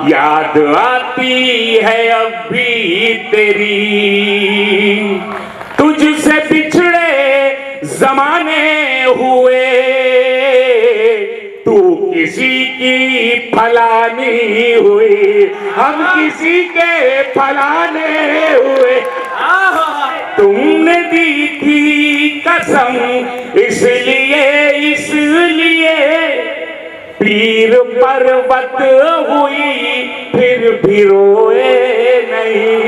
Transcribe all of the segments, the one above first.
याद आती है अब भी तेरी, तुझसे पिछड़े जमाने हुए, तू किसी की फलानी हुई, हम किसी के फलाने हुए। तुमने दी थी कसम इसलिए पीर पर्वत हुई फिर भी रोए नहीं।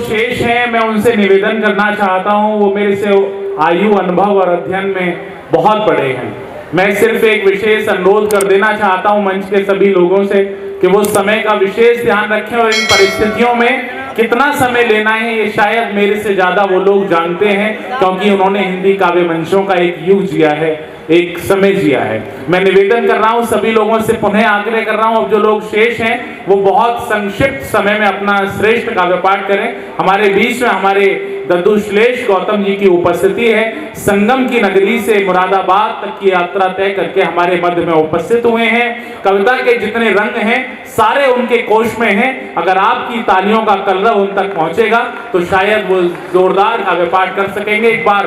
शेष हैं, मैं उनसे निवेदन करना चाहता हूं, वो मेरे से आयु, अनुभव और अध्ययन में बहुत बड़े हैं। मैं सिर्फ एक विशेष अनुरोध कर देना चाहता हूं मंच के सभी लोगों से कि वो समय का विशेष ध्यान रखें और इन परिस्थितियों में कितना समय लेना है ये शायद मेरे से ज्यादा वो लोग जानते हैं, क्योंकि उन्होंने हिंदी काव्य मंचों का एक युग जिया है, एक समय जिया है। मैं निवेदन कर रहा हूं सभी लोगों से, पुनः आग्रह कर रहा हूं, अब जो लोग शेष हैं वो बहुत संक्षिप्त समय में अपना श्रेष्ठ काव्य पाठ करें। हमारे बीच में हमारे दद्दूश्लेष गौतम जी की उपस्थिति है, संगम की नगरी से मुरादाबाद तक की यात्रा तय करके हमारे मध्य में उपस्थित हुए हैं। कविता के जितने रंग हैं सारे उनके कोश में हैं। अगर आपकी तालियों का कलरव उन तक पहुंचेगा तो शायद वो जोरदार काव्य पाठ कर सकेंगे। एक बार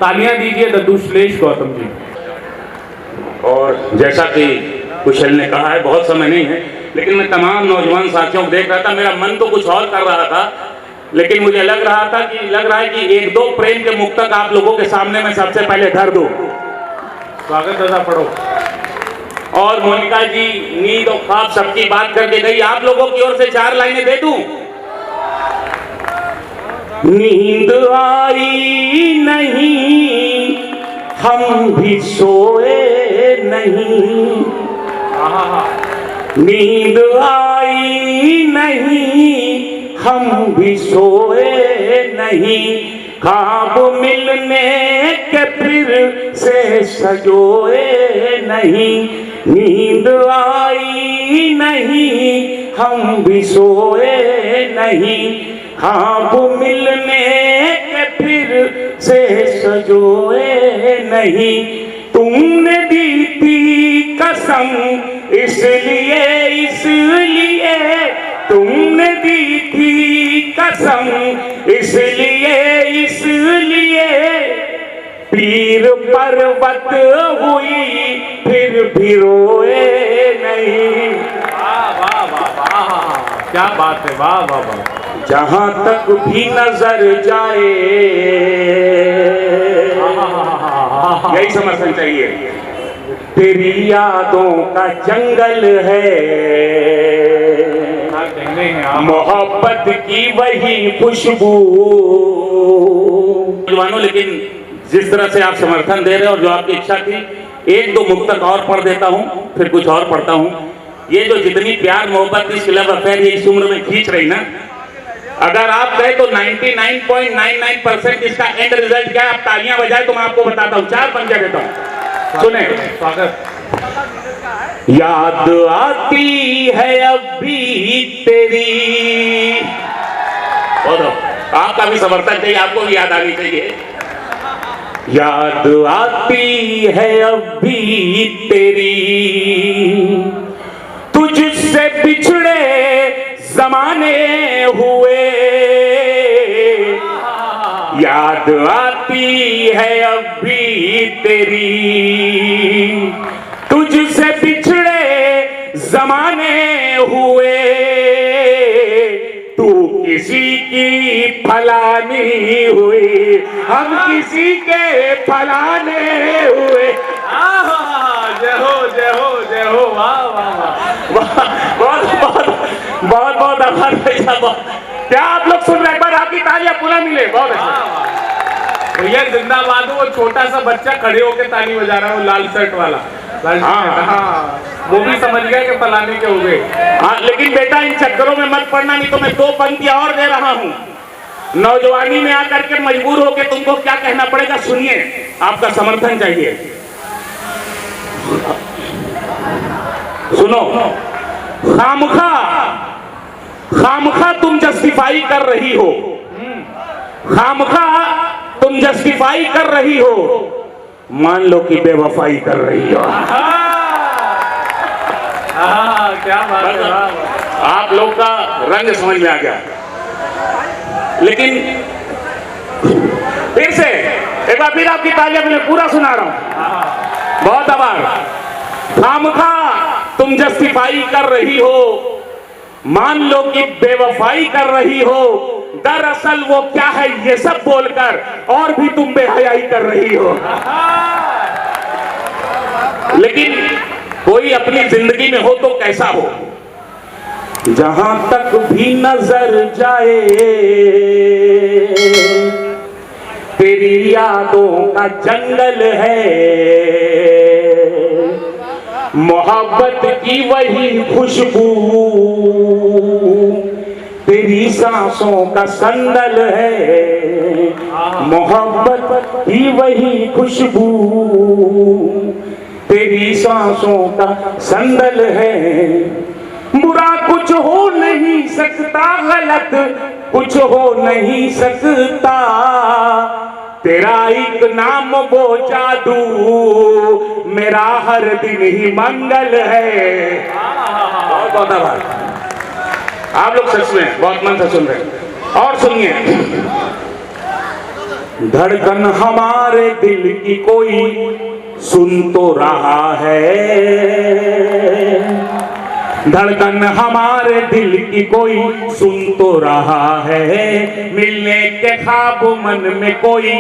तालियां दीजिए दद्दूश्लेष गौतम जी। और जैसा कि कुशल ने कहा है, बहुत समय नहीं है, लेकिन मैं तमाम नौजवान साथियों को देख रहा था, मेरा मन तो कुछ और कर रहा था, लेकिन मुझे लग रहा है कि एक दो प्रेम के मुक्तक आप लोगों के सामने मैं सबसे पहले धर दूं। स्वागत दादा, पढ़ो। और मोनिका जी नींद और ख्वाब सबकी बात करके गई, आप लोगों की ओर से 4 लाइनें दे दूं। नींद आई नहीं, हम भी सोए नहीं, नींद आई नहीं, हम भी सोए नहीं, ख्वाब मिलने के फिर से सजोए नहीं, नींद आई नहीं, हम भी सोए नहीं, ख्वाब मिलने के फिर से सजोए नहीं, तुमने दी थी कसम इसलिए तुमने दी थी कसम इसलिए पीर पर्वत हुई फिर भी रोए नहीं। वाह वाह वाह वाह, क्या बात है, वाह वाह वाह। जहां तक भी नजर जाए, यही समर्थन चाहिए, तेरी यादों का जंगल है, मोहब्बत की वही खुशबू। जवानों, लेकिन जिस तरह से आप समर्थन दे रहे हो और जो आपकी इच्छा थी, एक दो मुक्तक और पढ़ देता हूं, फिर कुछ और पढ़ता हूं। ये जो जितनी प्यार मोहब्बत इस लव अफेयर ये इस उम्र में खींच रही ना, अगर आप कहे तो 99.99% इसका एंड रिजल्ट क्या है, आप तालियां बजाए तो मैं आपको बताता हूं, 4 पंक्तियां देता हूं, सुने। स्वागत। याद आती है अब भी तेरी, बोलो, आपका भी समर्थन चाहिए, आपको भी याद आनी चाहिए। याद आती है अब भी तेरी, तुझसे बिछड़े जमाने हुए, याद आती है अब भी तेरी, तुझसे बिछड़े जमाने हुए, तू किसी की फलानी हुई, हम किसी के फलाने हुए। जय हो जय हो जय हो, वाह वाह वाह, बहुत बहुत बहुत बहुत आभार भाई साहब। क्या आप लोग सुन रहे हैं? एक बार आपकी तालियां पुनः मिले। बहुत अच्छा भैया जिंदाबाद हो। वो छोटा सा बच्चा खड़े होकर ताली बजा रहा है, वो लाल शर्ट वाला। हाँ, वो भी समझ गया कि फलाने के हो गए। हाँ, लेकिन बेटा इन चक्करों में मत पड़ना, नहीं तो मैं 2 पंक्तियां और दे रहा हूँ। नौजवानी में आकर के मजबूर होकर तुमको क्या कहना पड़ेगा, सुनिए, आपका समर्थन चाहिए। सुनो, खामखा खामखा तुम जस्टिफाई कर रही हो, खामखा तुम जस्टिफाई कर रही हो, मान लो कि बेवफाई कर रही हो। क्या बात है, आप लोग का रंग समझ में आ गया। लेकिन फिर से एक बार फिर आपकी तालियां मैं पूरा सुना रहा हूं। बहुत आभार। खामखा तुम जस्टिफाई कर रही हो, मान लो कि बेवफाई कर रही हो, दरअसल वो क्या है ये सब बोलकर और भी तुम बेहयाई कर रही हो। लेकिन कोई अपनी जिंदगी में हो तो कैसा हो, जहां तक भी नजर जाए तेरी यादों का जंगल है, मोहब्बत की वही खुशबू तेरी सांसों का संदल है, मोहब्बत की वही खुशबू तेरी सांसों का संदल है। बुरा कुछ हो नहीं सकता, गलत कुछ हो नहीं सकता, तेरा एक नाम वो जादू मेरा हर दिन ही मंगल है। बहुत बहुत आभार। आप लोग सच में बहुत मन से सुन रहे हैं। और सुनिए, धड़कन हमारे दिल की कोई सुन तो रहा है, धड़कन हमारे दिल की कोई सुन तो रहा है, मिलने के ख्वाब मन में कोई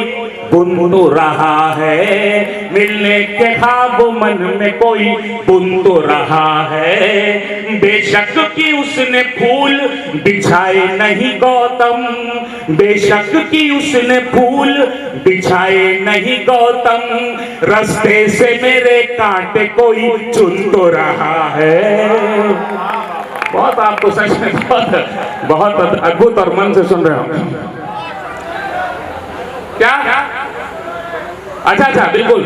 बुन तो रहा है, मिलने के ख्वाब मन में कोई बुन तो रहा है। बेशक कि उसने फूल बिछाए नहीं गौतम, बेशक कि उसने फूल बिछाए नहीं गौतम, रास्ते से मेरे कांटे कोई चुन तो रहा है। बहुत आपको सच में बहुत अद्भुत और मन से सुन रहे हो क्या? अच्छा बिल्कुल,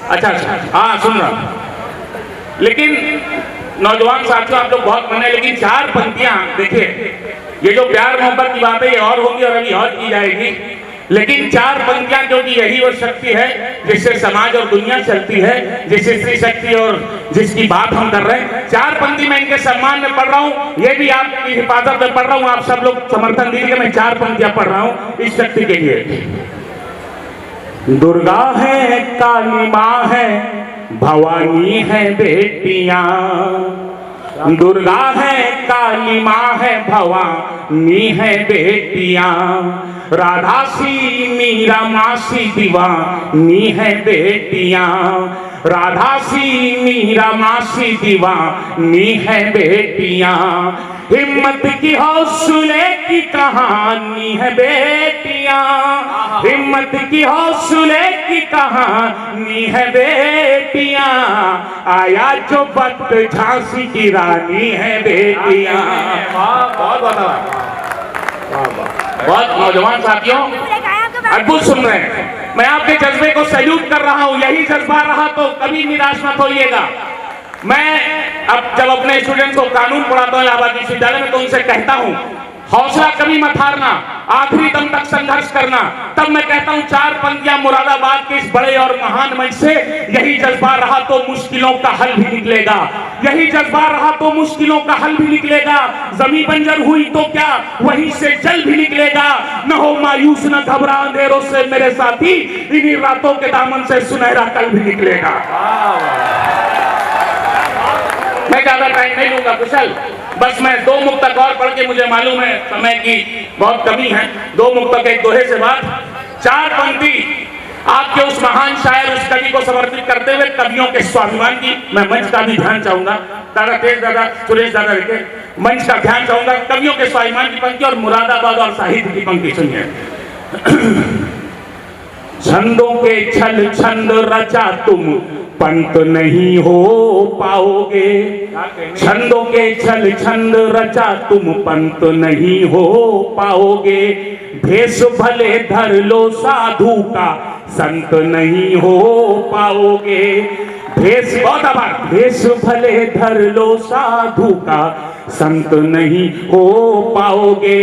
अच्छा हाँ सुन रहा। लेकिन नौजवान साथियों, आप लोग बहुत मन है, लेकिन 4 पंक्तियां देखिए, ये जो प्यार मोहब्बत की बात है ये और होगी और अभी और की जाएगी, लेकिन 4 पंक्तियां क्योंकि यही वो शक्ति है जिससे समाज और दुनिया चलती है, जिससे स्त्री शक्ति और जिसकी बात हम कर रहे हैं। 4 पंक्ति मैं इनके सम्मान में पढ़ रहा हूँ, ये भी आपकी हिफाजत में पढ़ रहा हूँ। आप सब लोग समर्थन दीजिए, मैं 4 पंक्तियां पढ़ रहा हूँ इस शक्ति के लिए। दुर्गा है, काली माँ है, भवानी है बेटियां, दुर्गा है, काली माँ है, भवानी है बेटियां, राधा सी मीरा मासी दीवानी है बेटियां, राधा सी मीरा मासी दीवानी है बेटियां, हिम्मत की हौसले की कहानी है बेटियां, हिम्मत की हौसले की कहानी है बेटियां, आया जो वक्त झांसी की रानी है बेटियां। बहुत नौजवान साथियों अद्भुत सुन रहे हैं, मैं आपके जज्बे को सैल्यूट कर रहा हूं। यही जज्बा रहा तो कभी निराश मत होइएगा। मैं अब जब अपने स्टूडेंट्स को कानून पढ़ाता हूं इलाहाबाद विश्वविद्यालय में, तो उनसे कहता हूं हौसला कभी मत हारना, आखिरी दम तक संघर्ष करना। तब मैं कहता हूं 4 पंक्तियां मुरादाबाद के इस बड़े और महान मंच से, यही जज्बा रहा तो मुश्किलों का हल भी निकलेगा, यही जज्बा रहा तो मुश्किलों का हल भी निकलेगा, जमीन बंजर हुई तो क्या वहीं से जल भी निकलेगा, न हो मायूस न घबरा अंधेरों से मेरे साथी, इन्हीं रातों के दामन से सुनहरा कल भी निकलेगा। मैं ज्यादा टाइम नहीं लूंगा कुशल, बस मैं 2 मुक्तक और पढ़ के, मुझे मालूम है समय की बहुत कमी है, 2 मुक्तक एक दोहे से बाद 4 पंक्ति आपके उस महान शायर, उस कवि को समर्पित करते हुए कवियों के स्वाभिमान की मैं मंच का भी ध्यान चाहूंगा। दादा तेज दादा, सुरेश दादा रखे, मंच का ध्यान चाहूंगा। कवियों के स्वाभिमान की पंक्ति और मुरादाबाद और साहित्य की पंक्ति सुनिए। छंदों के छल छंद रचा तुम पंत नहीं हो पाओगे, छंदों के छल छंद रचा तुम पंत नहीं हो पाओगे, भेष भले धर लो साधु का संत नहीं हो पाओगे, भेष बहुत आभार, भेष भले धर लो साधु का संत नहीं हो पाओगे,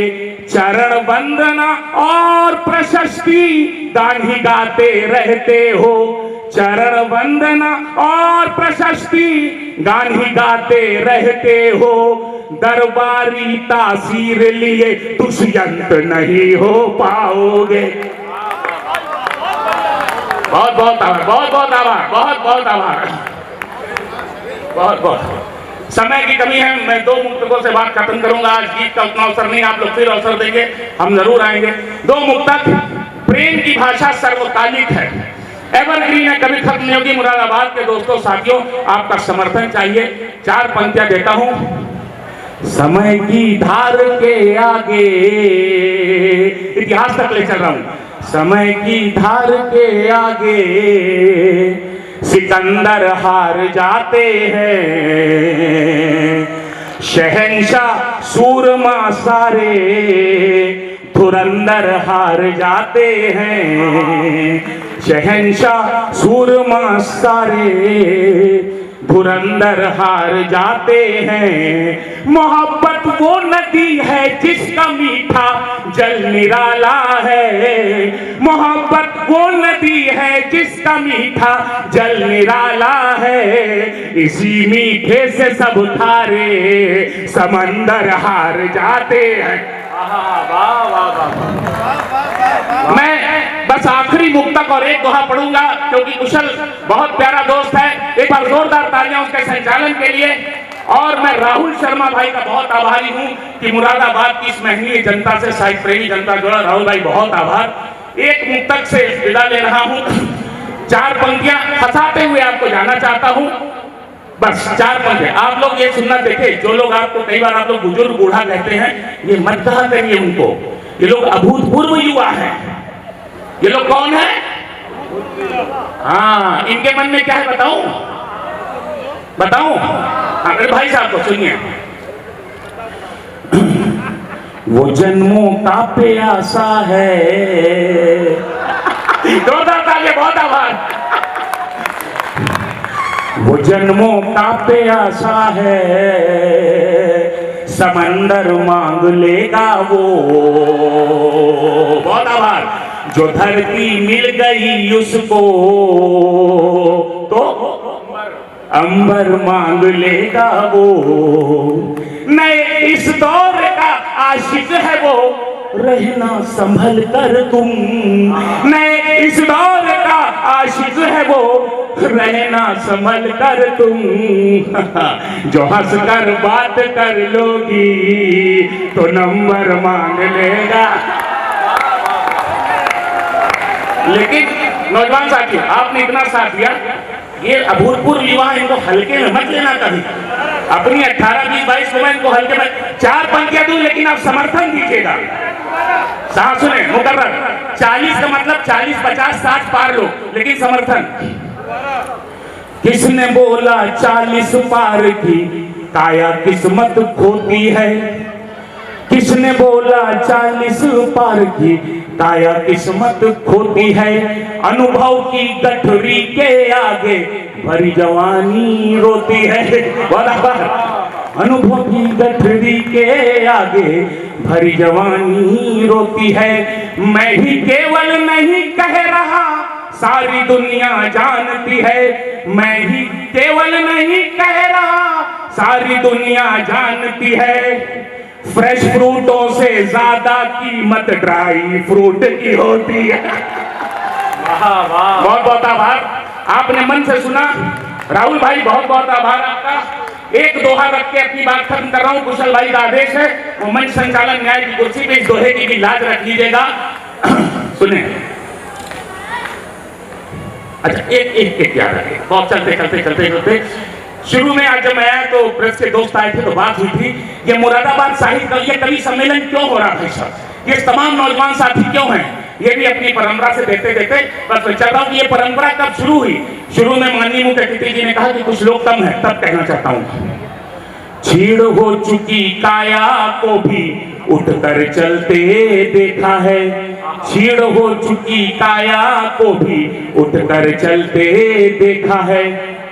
चरण वंदना और प्रशस्ति गान ही गाते रहते हो, चरण वंदना और प्रशस्ति गान ही गाते रहते हो, दरबारी तासीर लिए दुष्यंत नहीं हो पाओगे। बहुत बहुत आभार, बहुत बहुत आभार, बहुत बहुत आभार, बहुत बहुत। समय की कमी है, मैं 2 मुक्तकों से बात खत्म करूंगा। आज गीत का उतना अवसर नहीं, आप लोग फिर अवसर देंगे, हम जरूर आएंगे। 2 मुक्तक। प्रेम की भाषा सर्वकालिक है, एवरग्रीन है, कभी खत्म नहीं होगी। मुरादाबाद के दोस्तों साथियों, आपका समर्थन चाहिए। 4 पंक्तियां देता हूं। समय की धार के आगे, इतिहास तक ले चल रहा हूं। समय की धार के आगे सिकंदर हार जाते हैं, शहंशाह सूरमा सारे धुरंधर हार जाते हैं, शहंशाह सूरमा सारे धुरंधर हार जाते हैं। मोहब्बत वो नदी है जिसका मीठा जल निराला है, मोहब्बत वो नदी है जिसका मीठा जल निराला है, इसी मीठे से सब धारे समंदर हार जाते हैं। वाह वाह वाह। मैं बस आखिरी मुक्तक और एक दोहा पढ़ूंगा क्योंकि कुशल बहुत प्यारा दोस्त है। एक बार जोरदार तालियां उसके संचालन के लिए। और मैं राहुल शर्मा भाई का बहुत आभारी हूं कि मुरादाबाद की इस महनीय जनता से, साहित्य प्रेमी जनता जुड़ा। राहुल भाई बहुत आभार। एक मुक्तक से विदा ले रहा हूं। 4 पंक्तियां हंसाते हुए आपको जाना चाहता हूं, बस 4 पंक्तियां। आप लोग ये सुनना, देखे जो लोग आपको कई बार आप लोग बुजुर्ग बूढ़ा कहते हैं, ये मत कहा करिए उनको, ये लोग अभूतपूर्व युवा हैं। ये लोग कौन है? हाँ, इनके मन में क्या है बताऊं? बताऊं? मेरे भाई साहब को सुनिए। वो जन्मों का प्यासा है, जोरदार तालियां, बहुत आभार। वो जन्मों का प्यासा है, समंदर मांग लेगा वो, बहुत आभार। जो धरती मिल गई उसको तो अंबर मांग लेगा वो, नए इस दौर का आशिक है वो, रहना संभल कर तुम, नए इस दौर का आशिक है वो, रहना संभल कर तुम, जो हंस कर बात कर लोगी तो नंबर मांग लेगा। लेकिन नौजवान साथियों, आपने इतना साथ दिया, ये अभूतपूर्व युवा, इनको हल्के में मत लेना कभी। अपनी 18, 20, 22 उम्र इनको हल्के में। 4 पंक्तियां दूं लेकिन आप समर्थन दीजिएगा। साथ सुने, मुकर्रर 40 का मतलब 40, 50, 60 पार लो, लेकिन समर्थन। किसने बोला 40 पार की काया किस्मत खोती है, किसने बोला 40 पार की काया किस्मत खोती है, अनुभव की गठरी के आगे भरी जवानी रोती है। अनुभव की गठरी के आगे भरी जवानी रोती है, मैं ही केवल नहीं कह रहा सारी दुनिया जानती है, मैं ही केवल नहीं कह रहा सारी दुनिया जानती है, फ्रेश फ्रूटों से ज्यादा कीमत ड्राई फ्रूट की होती है। वाह वाह, बहुत बहुत आभार। आपने मन से सुना। राहुल भाई बहुत बहुत आभार आपका। एक दोहा रख के अपनी बात खत्म कर रहा हूं। कुशल भाई का आदेश है, वो मंच संचालन न्याय की कुर्सी पे इस दोहे की भी लाज रख लीजिएगा। सुने, अच्छा एक याद रखे, बहुत चलते शुरू में आज जब मैं आया तो प्रेस के दोस्त आए थे तो बात हुई थी ये मुरादाबाद साहित्य कवि सम्मेलन क्यों हो रहा है साहब, ये तमाम नौजवान साथी क्यों हैं, ये भी अपनी परंपरा से देखते बस मैं चाहता हूँ कि ये परंपरा कब शुरू हुई। शुरू में माननीय मुख्य अतिथि जी ने कहा कि कुछ लोग कम हैं, तब कहना चाहता हूँ छीड़ हो चुकी काया को भी उठकर चलते देखा है, छीड़ हो चुकी काया को भी उठकर चलते देखा है,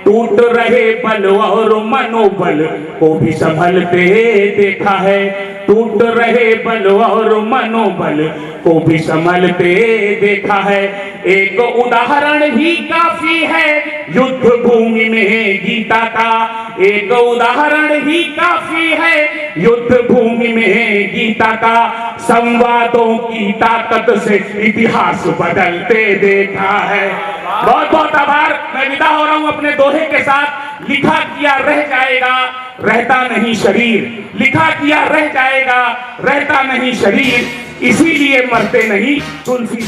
टूट रहे बल और मनोबल को भी संभलते देखा है, टूट रहे बल और मनोबल को भी संभलते देखा है। एक उदाहरण ही काफी है युद्ध भूमि में गीता का, एक उदाहरण ही काफी है युद्ध भूमि में गीता का, संवादों की ताकत से इतिहास बदलते देखा है। बहुत बहुत आभार। मैं विदा हो रहा हूं अपने दोहे के साथ। लिखा किया रह जाएगा, रहता नहीं शरीर, लिखा किया रह जाएगा, रहता नहीं शरीर, इसीलिए मरते नहीं तुलसी।